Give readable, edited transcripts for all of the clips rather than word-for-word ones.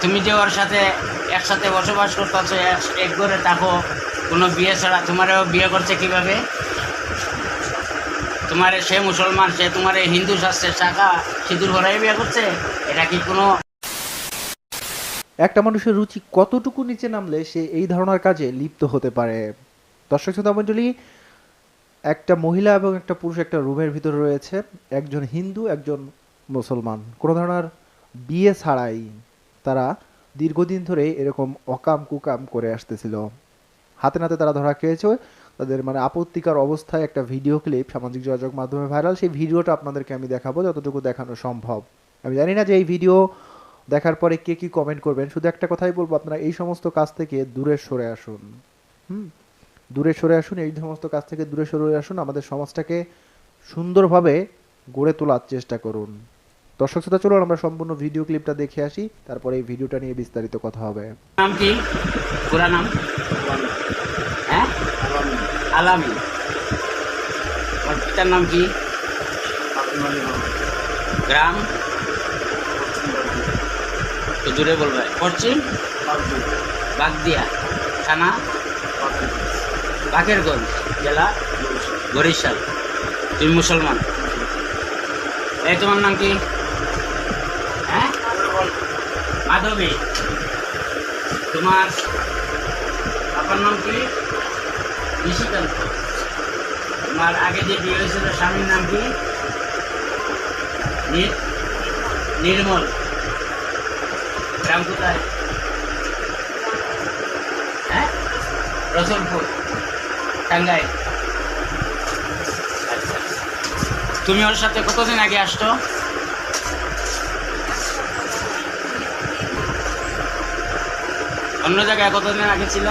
তুমি যে ওর সাথে একসাথে বসবাস করতেছো, এক ঘরে থাকো, কোনো বিয়ে ছাড়া, তোমারও বিয়ে করছে কিভাবে? তোমার সে মুসলমান, সে তোমার হিন্দু শাস্ত্রের শাখা সিঁদুর ভরাই বিয়ে করছে? এটা কি কোনো একটা মানুষের রুচি কতটুকু নিচে নামলে সে এই ধরনের কাজে লিপ্ত হতে পারে? দর্শক শ্রোতা মণ্ডলী, একটা মহিলা এবং একটা পুরুষ একটা রুমের ভিতরে রয়েছে। একজন হিন্দু, একজন মুসলমান। কোনো ধরনের বিয়ে ছাড়াই তারা দীর্ঘদিন ধরে এরকম অকাম কুকাম করে আসতেছিল। হাতে নাতে তারা ধরা খেয়েছে। তাদের মানে আপত্তিকর অবস্থায় একটা ভিডিও ক্লিপ সামাজিক যোগাযোগ মাধ্যমে ভাইরাল। সেই ভিডিওটা আপনাদেরকে আমি দেখাবো যতটুকু দেখানো সম্ভব। আমি জানি না যে এই ভিডিও দেখার পরে কে কি কমেন্ট করবেন। শুধু একটা কথাই বলবো, আপনারা এই সমস্ত কাজ থেকে দূরে সরে আসুন। হুম, দূরে সরে আসুন, এই সমস্ত কাজ থেকে দূরে সরে আসুন। আমাদের সমাজটাকে সুন্দরভাবে গড়ে তোলার চেষ্টা করুন। দর্শক শ্রোতা, চলুন আমরা সম্পূর্ণ ভিডিও ক্লিপটা দেখে আসি, তারপরে এই ভিডিওটা নিয়ে বিস্তারিত কথা হবে। নাম কি? পুরা নাম? হ্যাঁ, আলামি। ওর পিতার নাম কি? গ্রাম তো দূরে বলবে। পশ্চিম বাগদিয়া, থানা বাকেরগঞ্জ, জেলা বরিশাল। তুমি মুসলমান। এই তোমার নাম কি? হ্যাঁ, মাধবী। তোমার বাবার নাম কি? নিশিকান্ত। তোমার আগে যে বিয়ে হয়েছিল স্বামীর নাম কি? নির্মল। গ্রাম কোথায়? হ্যাঁ, রসুলপুর, টাঙ্গাইল। আচ্ছা, তুমি ওর সাথে কতদিন আগে আসছো? অন্য জায়গায় কতদিন আগে ছিল?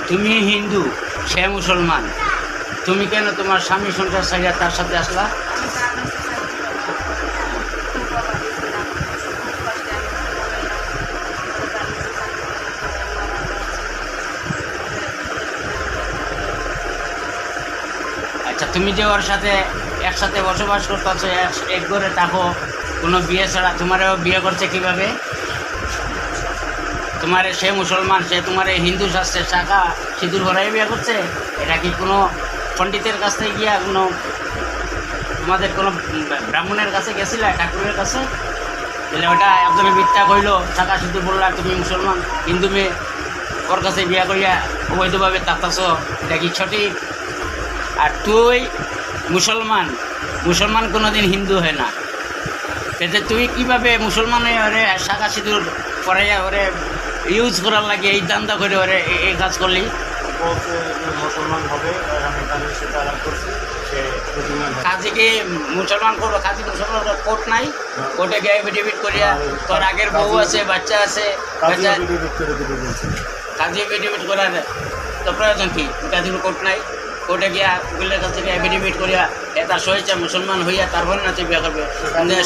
তুমি হিন্দু, সে মুসলমান, তুমি কেন তোমার স্বামী সংসার ছাড়িয়া তার সাথে আসলা? আচ্ছা, তুমি যে ওর সাথে একসাথে বসবাস করতেছো, এক ঘরে থাকো, কোনো বিয়ে ছাড়া, তোমারও বিয়ে করছে কিভাবে? তোমার সে মুসলমান, সে তোমার হিন্দু শাস্ত্রের শাখা সিঁদুর ভরাই বিয়ে করছে? এটা কি কোনো পণ্ডিতের কাছ থেকে গিয়া কোনো তোমাদের কোনো ব্রাহ্মণের কাছে গেছিলে, ঠাকুরের কাছে? তাহলে ওটা একদমই মিথ্যা কইলো, শাখা সিঁদুর বললা তুমি মুসলমান, হিন্দু মেয়ে ওর কাছে বিয়া করিয়া অবৈধভাবে তাতাছ, এটা কি সঠিক? আর তুই মুসলমান, মুসলমান কোনোদিন হিন্দু হয় না। এতে তুই কিভাবে মুসলমান হয়ে ওরে শাখা সিঁদুর পরাইয়া ওরে ইউজ করার লাগে এই দান্দা করে ওরে এই কাজ করলি? মুসলমান হবে, আমি তাদের সাথে আলাপ করছি, সে মুসলমান হবে। কাজীকে মুসলমান করবো, কাজী মুসলমান কোর্ট নাই? কোর্টে গিয়ে এফিডেভিট করিয়া তোর আগের বউ আছে, বাচ্চা আছে, কাজী এফিডেভিট করে দিতে বলছে। কাজী এফিডেভিট করার তো প্রয়োজন কি? কাজীর কোর্ট নাই? কোর্টে গিয়া উকিলের কাছে গিয়ে এফিডেভিট করিয়া তার সহিচ্ছা মুসলমান হইয়া তারপর না তুই বিয়ে করবে?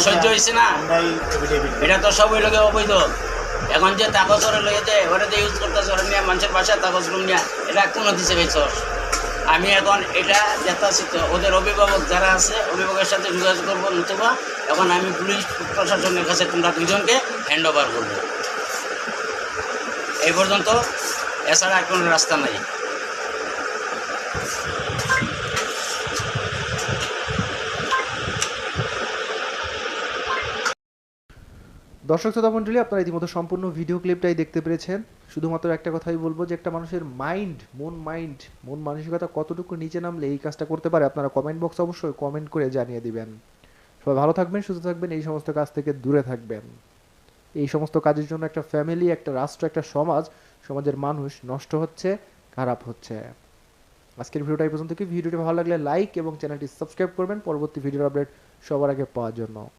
সহ্য হয়েছে না? আমরাই এফিডেভিট এটা তো সবই লোকে অবৈধ। এখন যে কাগজ ওরা লইয়ে যে ওরা যে ইউজ করতেছে, ওরা নিয়ে মানুষের বাসায় কাগজগুলো নিয়ে, এটা কোনো দিছে পেয়েছস? আমি এখন এটা যেতাছি তো ওদের অভিভাবক যারা আছে, অভিভাবকের সাথে যোগাযোগ করবো, নতুবা এখন আমি পুলিশ প্রশাসনের কাছে তোমরা দুজনকে হ্যান্ড ওভার করবো। এই পর্যন্ত, এছাড়া আর কোনো রাস্তা নাই। দর্শক শ্রোতা মণ্ডলী, আপনারা ইতিমধ্যে সম্পূর্ণ ভিডিও ক্লিপটাই দেখতে পেরেছেন। শুধুমাত্র একটা কথাই বলবো যে একটা মানুষের মন মানসিকতা কতটুকু নিচে নামলে এই কাজটা করতে পারে, আপনারা কমেন্ট বক্সে অবশ্যই কমেন্ট করে জানিয়ে দিবেন। সবাই ভালো থাকবেন, সুস্থ থাকবেন, এই সমস্ত কাজ থেকে দূরে থাকবেন। এই সমস্ত কাজের জন্য একটা ফ্যামিলি, একটা রাষ্ট্র, একটা সমাজের মানুষ নষ্ট হচ্ছে, খারাপ হচ্ছে। আজকের ভিডিওটা এই পর্যন্ত। কি ভিডিওটি ভালো লাগলে লাইক এবং চ্যানেলটি সাবস্ক্রাইব করবেন পরবর্তী ভিডিওর আপডেট সবার আগে পাওয়ার জন্য।